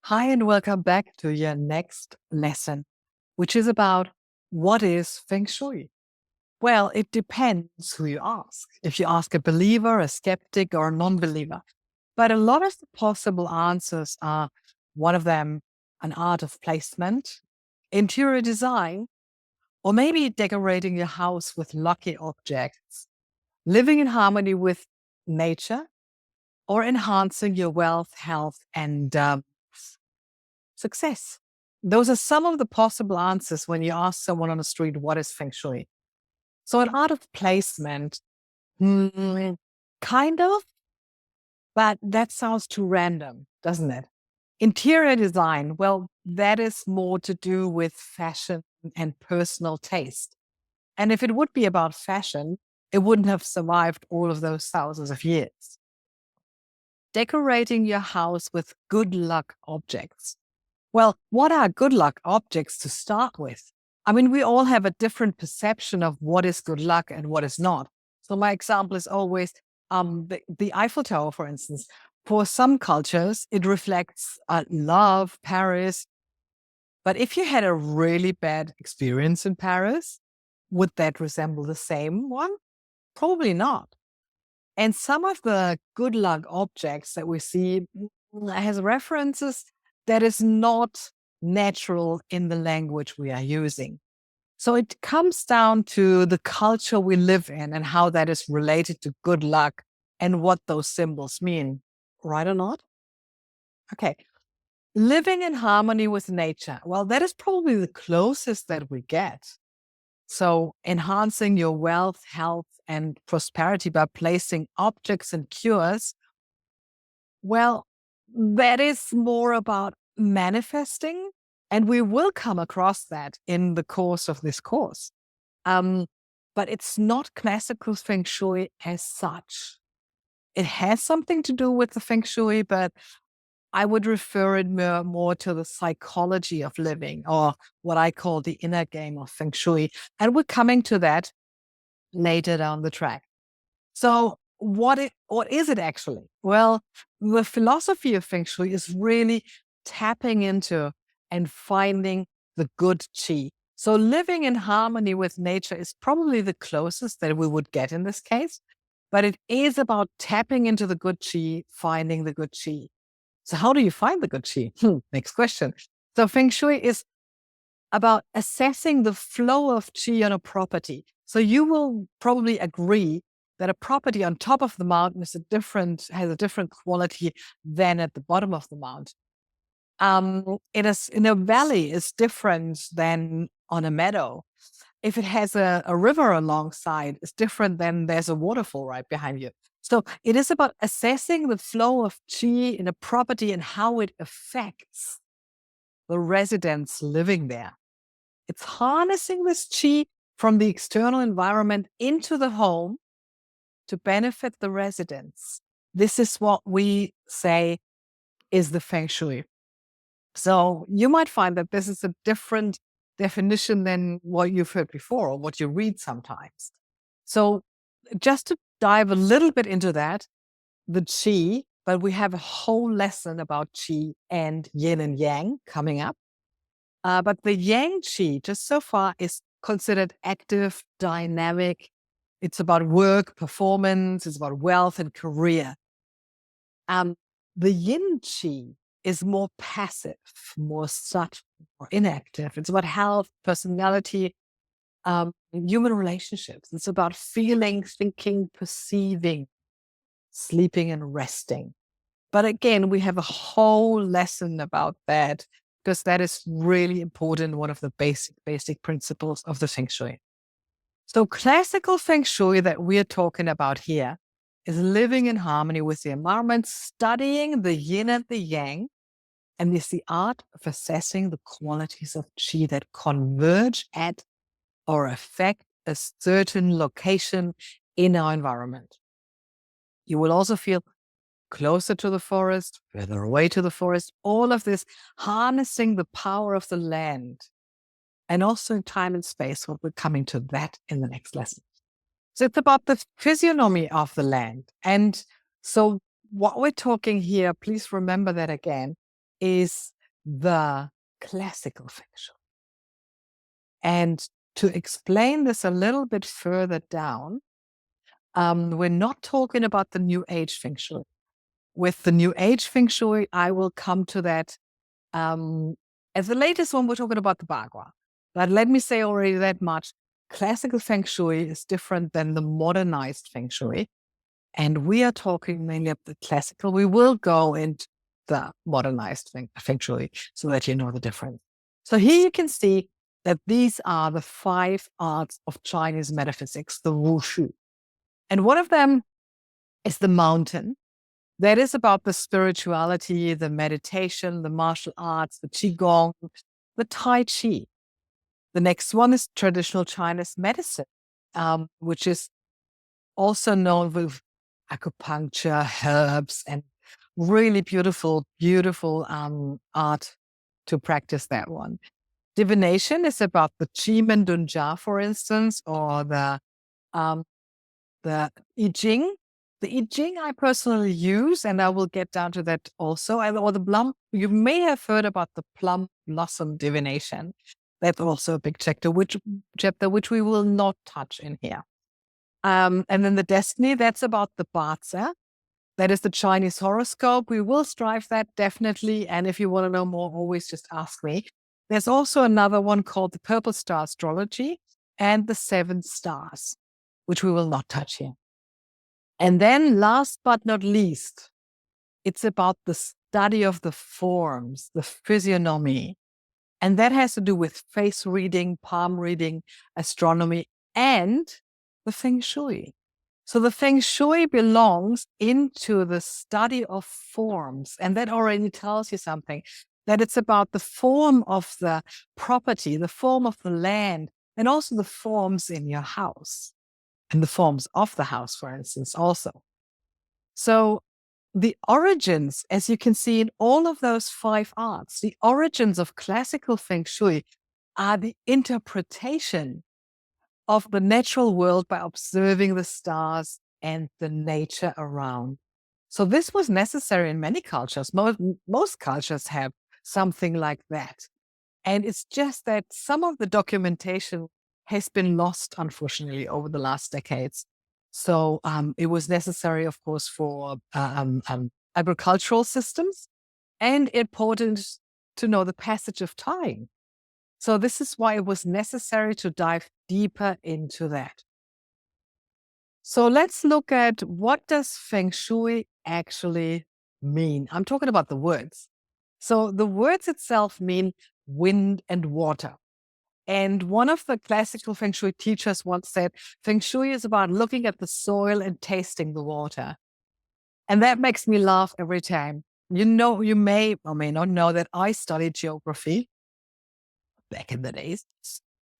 Hi, and welcome back to your next lesson, which is about what is Feng Shui? Well, it depends who you ask. If you ask a believer, a skeptic, or a non believer. But a lot of the possible answers are one of them, an art of placement, interior design, or maybe decorating your house with lucky objects, living in harmony with nature, or enhancing your wealth, health, and success. Those are some of the possible answers when you ask someone on the street, what is Feng Shui? So, an art of placement, kind of, but that sounds too random, doesn't it? Interior design, well, that is more to do with fashion and personal taste. And if it would be about fashion, it wouldn't have survived all of those thousands of years. Decorating your house with good luck objects. Well, what are good luck objects to start with? I mean, we all have a different perception of what is good luck and what is not. So my example is always the Eiffel Tower, for instance. For some cultures, it reflects love, Paris. But if you had a really bad experience in Paris, would that resemble the same one? Probably not. And some of the good luck objects that we see has references that is not natural in the language we are using. So it comes down to the culture we live in and how that is related to good luck and what those symbols mean. Right or not? Okay. Living in harmony with nature. Well, that is probably the closest that we get. So, enhancing your wealth, health, and prosperity by placing objects and cures, well, that is more about manifesting. And we will come across that in the course of this course. Um, but it's not classical Feng Shui as such. It has something to do with the Feng Shui, but I would refer it more to the psychology of living, or what I call the inner game of Feng Shui. And we're coming to that later down the track. So what is it actually? Well, the philosophy of Feng Shui is really tapping into and finding the good qi. So living in harmony with nature is probably the closest that we would get in this case, but it is about tapping into the good qi, finding the good qi. So how do you find the good qi? Next question. So Feng Shui is about assessing the flow of qi on a property. So you will probably agree that a property on top of the mountain has a different quality than at the bottom of the mountain. In a valley is different than on a meadow. If it has a river alongside, it's different than there's a waterfall right behind you. So it is about assessing the flow of qi in a property and how it affects the residents living there. It's harnessing this qi from the external environment into the home to benefit the residents. This is what we say is the Feng Shui. So you might find that this is a different definition than what you've heard before or what you read sometimes. So just to dive a little bit into that, the qi, but we have a whole lesson about qi and yin and yang coming up. But the yang qi, just so far, is considered active, dynamic. It's about work, performance, it's about wealth and career. The yin qi is more passive, more subtle, more inactive. It's about health, personality, human relationships. It's about feeling, thinking, perceiving, sleeping, and resting. But again, we have a whole lesson about that because that is really important, one of the basic principles of the Feng Shui. So classical Feng Shui that we're talking about here is living in harmony with the environment, studying the yin and the yang, and is the art of assessing the qualities of qi that converge at or affect a certain location in our environment. You will also feel closer to the forest, further away to the forest, all of this harnessing the power of the land and also in time and space. We're coming to that in the next lesson. So it's about the physiognomy of the land. And so what we're talking here, please remember that again, is the classical Feng Shui. And to explain this a little bit further down, we're not talking about the New Age Feng Shui. With the New Age Feng Shui, I will come to that. As the latest one, we're talking about the Bagua. But let me say already that much. Classical Feng Shui is different than the modernized Feng Shui. And we are talking mainly of the classical. We will go into the modernized Feng Shui so that you know the difference. So here you can see that these are the 5 arts of Chinese metaphysics, the Wushu. And one of them is the mountain. That is about the spirituality, the meditation, the martial arts, the Qigong, the Tai Chi. The next one is traditional Chinese medicine, which is also known with acupuncture, herbs, and really beautiful, beautiful art to practice that one. Divination is about the Qi Dunjia, for instance, or the I Ching. The I Ching I personally use, and I will get down to that also. Or the plum, you may have heard about the plum blossom divination. That's also a big chapter, which we will not touch in here. And then the destiny, that's about the BaZi. That is the Chinese horoscope. We will strive that definitely. And if you want to know more, always just ask me. There's also another one called the Purple Star Astrology and the 7 Stars, which we will not touch here. And then last but not least, it's about the study of the forms, the physiognomy. And that has to do with face reading, palm reading, astronomy, and the Feng Shui. So the Feng Shui belongs into the study of forms. And that already tells you something, that it's about the form of the property, the form of the land, and also the forms in your house and the forms of the house, for instance, also. So the origins, as you can see in all of those 5 arts, the origins of classical Feng Shui are the interpretation of the natural world by observing the stars and the nature around. So this was necessary in many cultures. Most cultures have something like that. And it's just that some of the documentation has been lost, unfortunately, over the last decades. So it was necessary, of course, for agricultural systems and important to know the passage of time. So this is why it was necessary to dive deeper into that. So let's look at, what does Feng Shui actually mean? I'm talking about the words. So the words itself mean wind and water. And one of the classical Feng Shui teachers once said, Feng Shui is about looking at the soil and tasting the water. And that makes me laugh every time. You know, you may or may not know that I studied geography back in the days,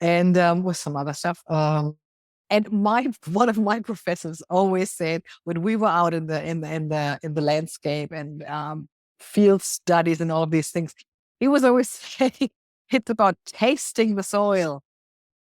and with some other stuff. And one of my professors always said, when we were out in the landscape and field studies and all of these things, he was always saying it's about tasting the soil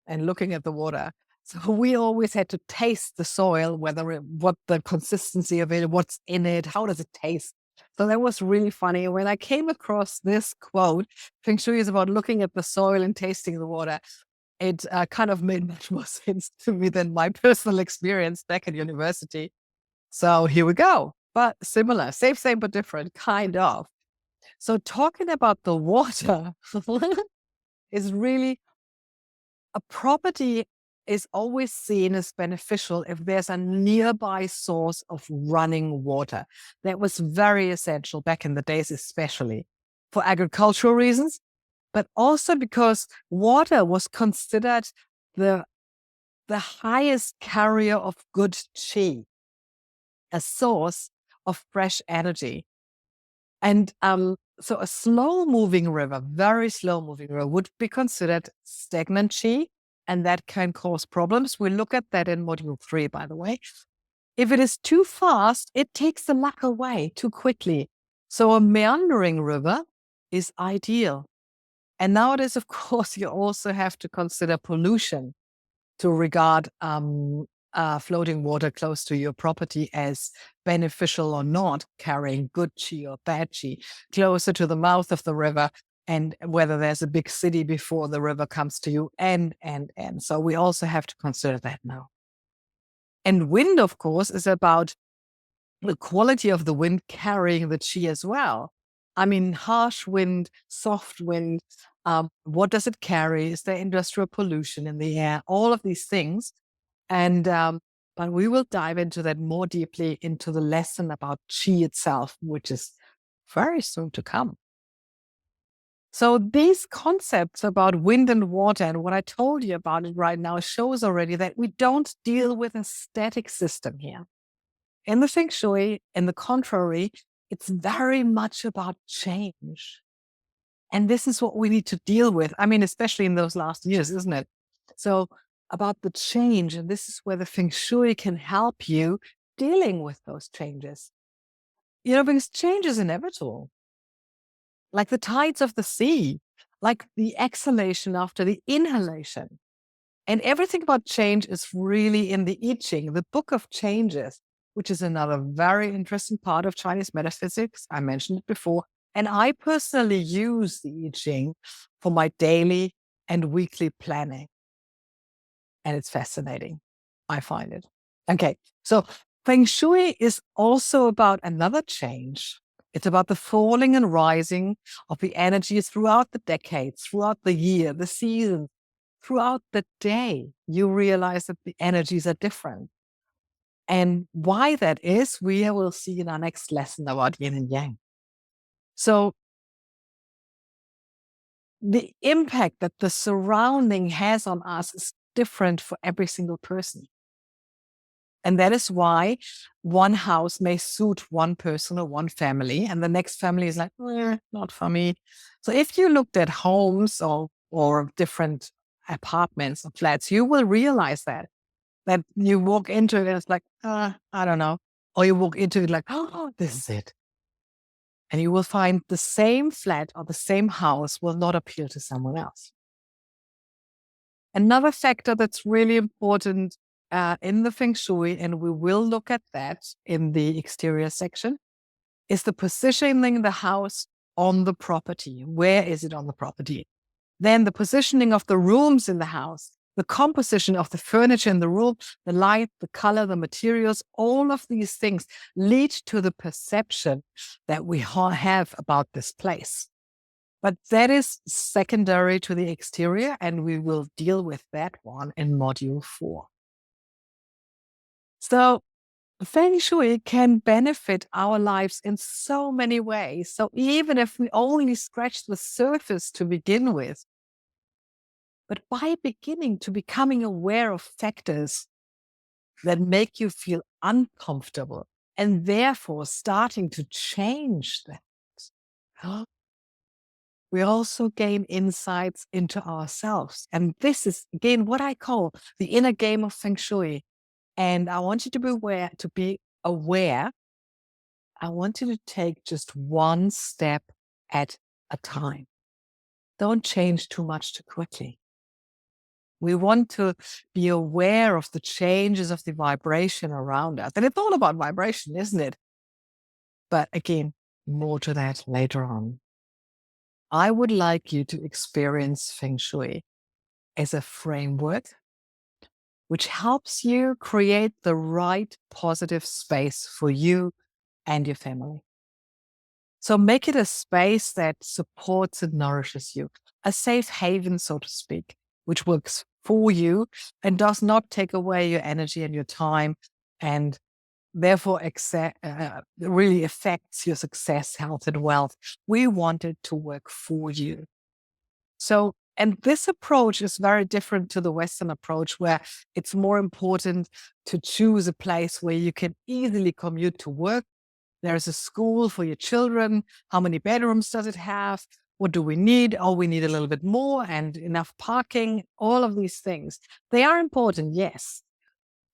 and looking at the water. So we always had to taste the soil, what the consistency of it, what's in it, how does it taste. So that was really funny. When I came across this quote, Feng Shui is about looking at the soil and tasting the water, it kind of made much more sense to me than my personal experience back at university. So here we go. But similar, same, but different, kind of. So talking about the water is really, a property is always seen as beneficial if there's a nearby source of running water. That was very essential back in the days, especially for agricultural reasons, but also because water was considered the highest carrier of good qi, a source of fresh energy. And so a slow-moving river, very slow-moving river, would be considered stagnant qi, and that can cause problems. We look at that in module 3, by the way. If it is too fast, it takes the luck away too quickly. So a meandering river is ideal. And nowadays, of course, you also have to consider pollution to regard floating water close to your property as beneficial or not, carrying good chi or bad chi, closer to the mouth of the river, and whether there's a big city before the river comes to you, and. So we also have to consider that now. And wind, of course, is about the quality of the wind carrying the chi as well. I mean, harsh wind, soft wind, what does it carry? Is there industrial pollution in the air? All of these things. And but we will dive into that more deeply into the lesson about chi itself, which is very soon to come. So these concepts about wind and water and what I told you about it right now shows already that we don't deal with a static system here. In the Feng Shui, in the contrary, it's very much about change. And this is what we need to deal with. I mean, especially in those last years, isn't it? So about the change, and this is where the Feng Shui can help you dealing with those changes. Because change is inevitable. Like the tides of the sea, like the exhalation after the inhalation. And everything about change is really in the I Ching, the Book of Changes, which is another very interesting part of Chinese metaphysics. I mentioned it before. And I personally use the I Ching for my daily and weekly planning. And it's fascinating. I find it. Okay. So Feng Shui is also about another change. It's about the falling and rising of the energy throughout the decades, throughout the year, the seasons, throughout the day. You realize that the energies are different. And why that is, we will see in our next lesson about yin and yang. So the impact that the surrounding has on us is different for every single person. And that is why one house may suit one person or one family, and the next family is like, not for me. So if you looked at homes or different apartments or flats, you will realize that you walk into it and it's like, I don't know. Or you walk into it like, oh, this is it. And you will find the same flat or the same house will not appeal to someone else. Another factor that's really important in the Feng Shui, and we will look at that in the exterior section, is the positioning the house on the property. Where is it on the property? Then the positioning of the rooms in the house, the composition of the furniture in the room, the light, the color, the materials, all of these things lead to the perception that we have about this place. But that is secondary to the exterior, and we will deal with that one in module 4. So Feng Shui can benefit our lives in so many ways. So even if we only scratch the surface to begin with, but by beginning to becoming aware of factors that make you feel uncomfortable and therefore starting to change that, we also gain insights into ourselves. And this is, again, what I call the inner game of Feng Shui. And I want you to be aware. I want you to take just one step at a time. Don't change too much too quickly. We want to be aware of the changes of the vibration around us. And it's all about vibration, isn't it? But again, more to that later on. I would like you to experience Feng Shui as a framework which helps you create the right positive space for you and your family. So make it a space that supports and nourishes you, a safe haven, so to speak, which works for you and does not take away your energy and your time, and therefore really affects your success, health, and wealth. We want it to work for you. So, and this approach is very different to the Western approach, where it's more important to choose a place where you can easily commute to work. There's a school for your children. How many bedrooms does it have? What do we need? Oh, we need a little bit more and enough parking. All of these things. They are important, yes.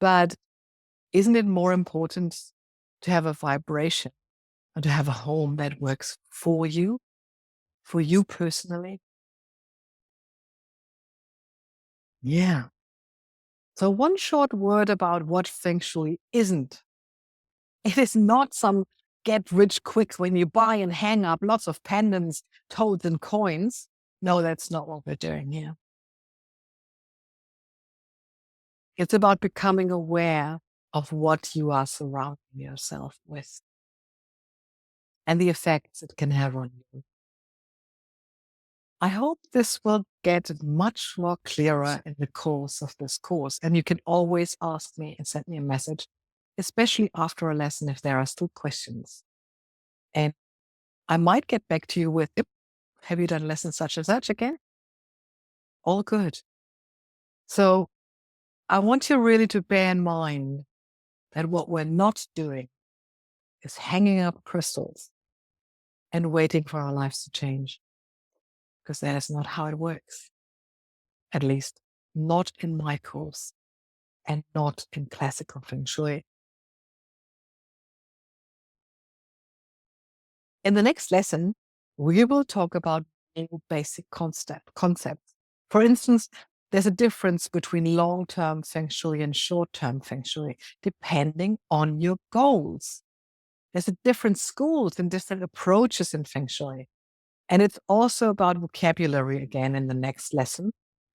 But isn't it more important to have a vibration and to have a home that works for you personally? Yeah. So, one short word about what Feng Shui isn't. It is not some get rich quick when you buy and hang up lots of pendants, toads, and coins. No, that's not what we're doing here. It's about becoming aware of what you are surrounding yourself with and the effects it can have on you. I hope this will get much more clearer in the course of this course. And you can always ask me and send me a message, especially after a lesson if there are still questions. And I might get back to you with, "Yep, have you done lesson such and such again?" All good. So I want you really to bear in mind that what we're not doing is hanging up crystals and waiting for our lives to change, because that is not how it works. At least not in my course and not in classical Feng Shui. In the next lesson, we will talk about new basic concepts. For instance, there's a difference between long-term Feng Shui and short-term Feng Shui, depending on your goals. There's a different schools and different approaches in Feng Shui. And it's also about vocabulary again in the next lesson,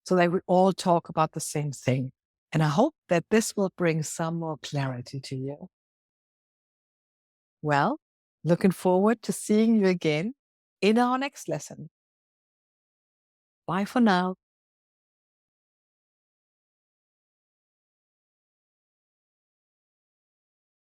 so that we all talk about the same thing. And I hope that this will bring some more clarity to you. Well, looking forward to seeing you again in our next lesson. Bye for now.